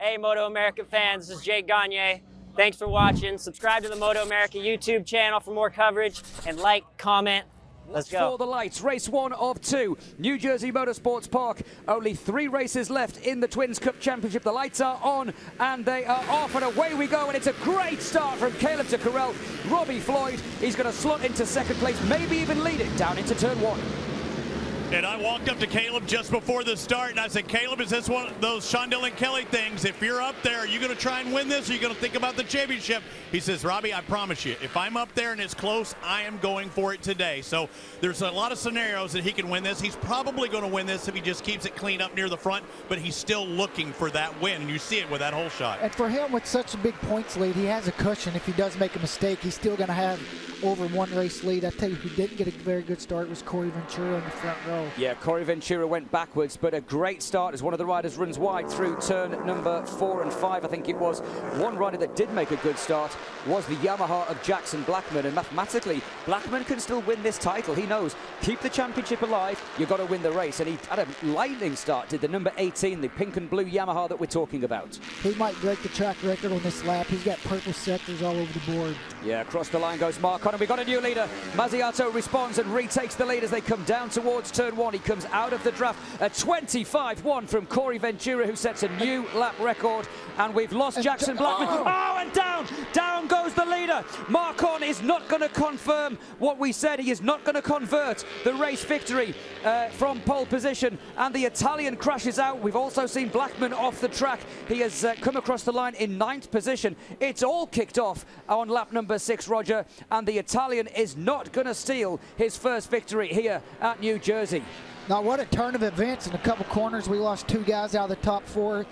Hey, MotoAmerica fans, this is Jake Gagne. Thanks for watching. Subscribe to the MotoAmerica YouTube channel for more coverage, and like, comment. Let's go. For the lights, race 1 of 2, New Jersey Motorsports Park. Only 3 races left in the Twins Cup Championship. The lights are on and they are off, and away we go. And it's a great start from Caleb de Carrel. Robbie Floyd, he's going to slot into second place, maybe even lead it down into turn 1. And I walked up to Caleb just before the start, and I said, Caleb, is this one of those Shondell and Kelly things? If you're up there, are you going to try and win this, or are you going to think about the championship? He says, Robbie, I promise you, if I'm up there and it's close, I am going for it today. So there's a lot of scenarios that he can win this. He's probably going to win this if he just keeps it clean up near the front, but he's still looking for that win, and you see it with that whole shot. And for him, with such a big points lead, he has a cushion. If he does make a mistake, he's still going to have over 1 race lead. I tell you, who didn't get a very good start was Corey Ventura in the front row. Yeah, Corey Ventura went backwards, but a great start as one of the riders runs wide through turn number 4 and 5, I think it was. One rider that did make a good start was the Yamaha of Jackson Blackman, and mathematically, Blackman can still win this title. He knows, keep the championship alive, you've got to win the race, and he had a lightning start, did the number 18, the pink and blue Yamaha that we're talking about. He might break the track record on this lap. He's got purple sectors all over the board. Yeah, across the line goes Mark Connor. We got a new leader. Mazziato responds and retakes the lead as they come down towards turn 1. He comes out of the draft. A 25-1 from Corey Ventura, who sets a new lap record. And we've lost Jackson Blackman. Oh, and down goes the leader. Marcon is not going to confirm what we said. He is not going to convert the race victory from pole position. And the Italian crashes out. We've also seen Blackman off the track. He has come across the line in 9th position. It's all kicked off on lap number 6, Roger. And the Italian is not going to steal his first victory here at New Jersey. Now, what a turn of events in a couple corners. We lost 2 guys out of the top 4.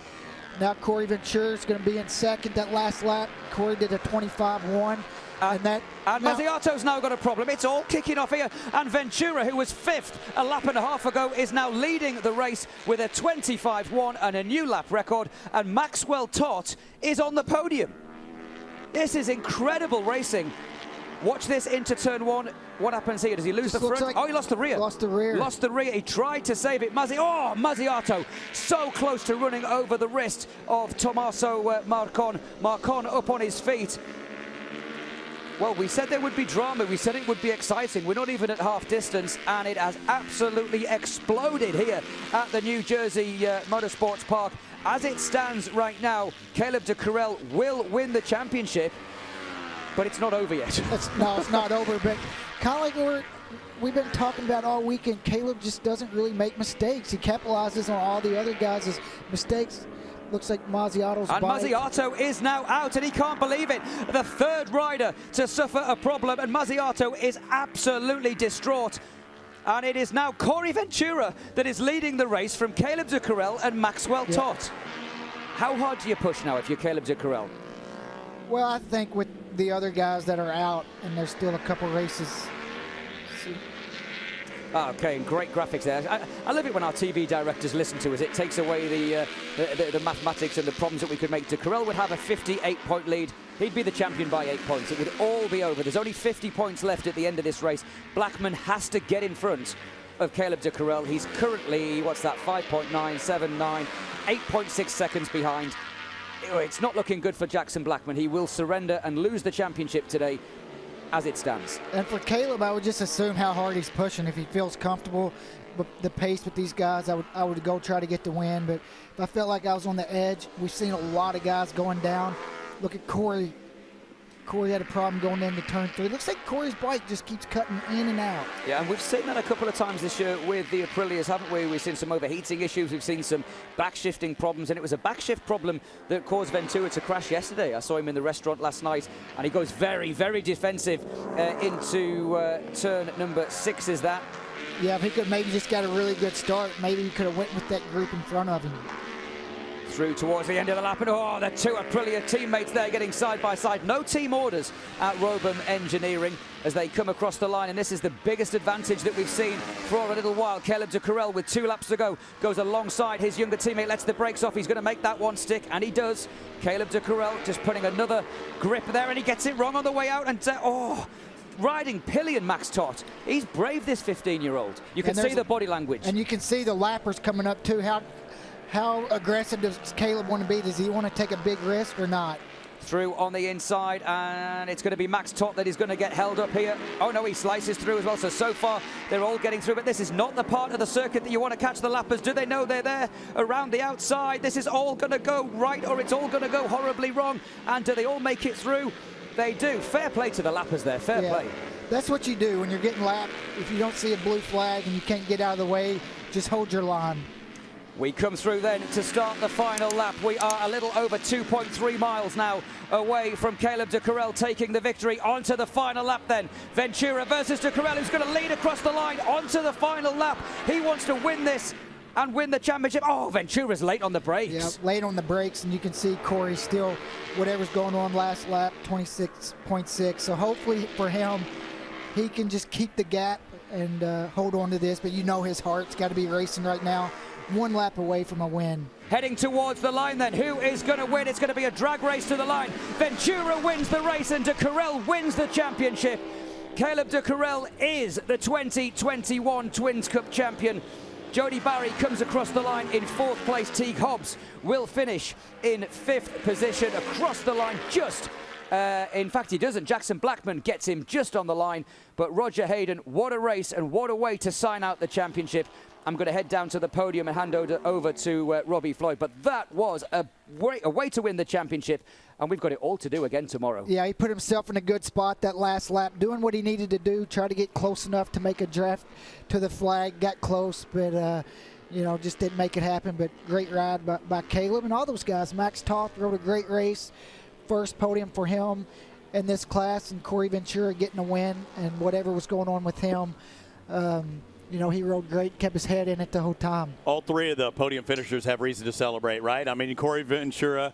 Now Corey Ventura is going to be in second. That last lap, Corey did a 25-1. And Mazziato's now got a problem. It's all kicking off here. And Ventura, who was 5th a lap and a half ago, is now leading the race with a 25-1 and a new lap record. And Maxwell Tott is on the podium. This is incredible racing. Watch this into turn 1. What happens here? Does he lose the front? Like oh, he lost the rear. Lost the rear. Lost the rear. He tried to save it. Mazziato so close to running over the wrist of Tommaso Marcon. Marcon up on his feet. Well, we said there would be drama. We said it would be exciting. We're not even at half distance, and it has absolutely exploded here at the New Jersey Motorsports Park. As it stands right now, Caleb de Carrel will win the championship, but it's not over yet. No, it's not over, but kind of like we've been talking about all weekend, Caleb just doesn't really make mistakes. He capitalizes on all the other guys' mistakes. Looks like Mazziato's and Mazziato is now out, and he can't believe it. The 3rd rider to suffer a problem, and Mazziato is absolutely distraught. And it is now Corey Ventura that is leading the race from Caleb de Carrel and Maxwell Tott. How hard do you push now if you're Caleb de Carrel? Well, I think with the other guys that are out, and there's still a couple races. Okay, and great graphics there. I love it when our TV directors listen to us. It takes away the mathematics and the problems that we could make. De Carrel would have a 58-point lead. He'd be the champion by 8 points. It would all be over. There's only 50 points left at the end of this race. Blackman has to get in front of Caleb de Carrel. He's currently, what's that, 5.979, 8.6 seconds behind. It's not looking good for Jackson Blackman. He will surrender and lose the championship today as it stands. And for Caleb, I would just assume how hard he's pushing. If he feels comfortable with the pace with these guys, I would go try to get the win. But if I felt like I was on the edge, we've seen a lot of guys going down. Look at Corey. Corey had a problem going into turn 3. Looks like Corey's bike just keeps cutting in and out. Yeah, and we've seen that a couple of times this year with the Aprilias, haven't we? We've seen some overheating issues. We've seen some backshifting problems, and it was a backshift problem that caused Ventura to crash yesterday. I saw him in the restaurant last night, and he goes very, very defensive into turn number 6 is that. Yeah, if he could maybe just got a really good start, maybe he could have went with that group in front of him. Through towards the end of the lap, and the 2 Aprilia teammates there getting side by side. No team orders at Robum Engineering as they come across the line, and this is the biggest advantage that we've seen for a little while. Caleb de Carrel with 2 laps to go goes alongside his younger teammate, lets the brakes off. He's going to make that one stick, and he does. Caleb de Carrel just putting another grip there, and he gets it wrong on the way out, and riding pillion Max Tott. He's brave, this 15-year-old. You can see the body language. And you can see the lappers coming up too, how how aggressive does Caleb want to be? Does he want to take a big risk or not? Through on the inside, and it's going to be Max Toth that is going to get held up here. Oh no, he slices through as well. So far they're all getting through, but this is not the part of the circuit that you want to catch the lappers. Do they know they're there around the outside? This is all going to go right, or it's all going to go horribly wrong. And do they all make it through? They do. Fair play to the lappers there. Fair play. That's what you do when you're getting lapped. If you don't see a blue flag and you can't get out of the way, just hold your line. We come through then to start the final lap. We are a little over 2.3 miles now away from Caleb de Carel taking the victory. Onto the final lap then. Ventura versus de Carel, who's going to lead across the line onto the final lap. He wants to win this and win the championship. Oh, Ventura's late on the brakes. Yeah, late on the brakes, and you can see Corey still, whatever's going on last lap, 26.6. So hopefully for him, he can just keep the gap and hold on to this. But you know his heart's got to be racing right now. One lap away from a win. Heading towards the line then. Who is going to win? It's going to be a drag race to the line. Ventura wins the race and de Carel wins the championship. Caleb de Carel is the 2021 Twins Cup champion. Jody Barry comes across the line in 4th place. Teague Hobbs will finish in 5th position across the line just in fact, he doesn't. Jackson Blackman gets him just on the line. But Roger Hayden, what a race and what a way to sign out the championship. I'm going to head down to the podium and hand over to Robbie Floyd. But that was a way to win the championship. And we've got it all to do again tomorrow. Yeah, he put himself in a good spot that last lap, doing what he needed to do, try to get close enough to make a draft to the flag. Got close, but you know, just didn't make it happen. But great ride by Caleb and all those guys. Max Toth rode a great race. First podium for him in this class, and Corey Ventura getting a win, and whatever was going on with him, you know, he rode great, kept his head in it the whole time. All three of the podium finishers have reason to celebrate, right? I mean, Corey Ventura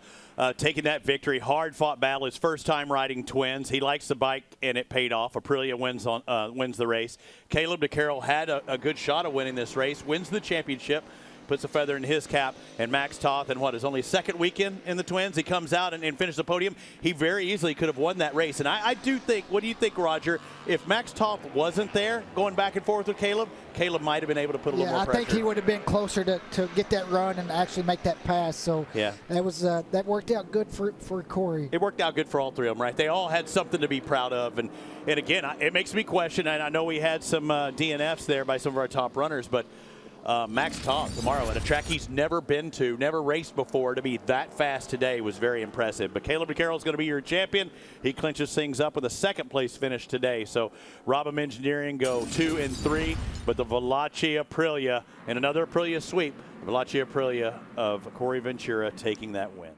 taking that victory, hard-fought battle, his first time riding Twins. He likes the bike, and it paid off. Aprilia wins the race. Caleb de Carel had a good shot of winning this race, wins the championship, puts a feather in his cap. And Max Toth, in what is only second weekend in the Twins, he comes out and finishes the podium. He very easily could have won that race. And I do think, what do you think, Roger? If Max Toth wasn't there going back and forth with Caleb, Caleb might have been able to put a little more pressure. I think he would have been closer to get that run and actually make that pass. So yeah, that was that worked out good for Corey. It worked out good for all three of them, right? They all had something to be proud of. And again, it makes me question, and I know we had some DNFs there by some of our top runners, but Max Toth tomorrow at a track he's never been to, never raced before, to be that fast today was very impressive. But Caleb de Carel is going to be your champion. He clinches things up with a second place finish today. So Robham Engineering go 2 and 3, but the Veloci Aprilia and another Aprilia sweep, Veloci Aprilia of Corey Ventura taking that win.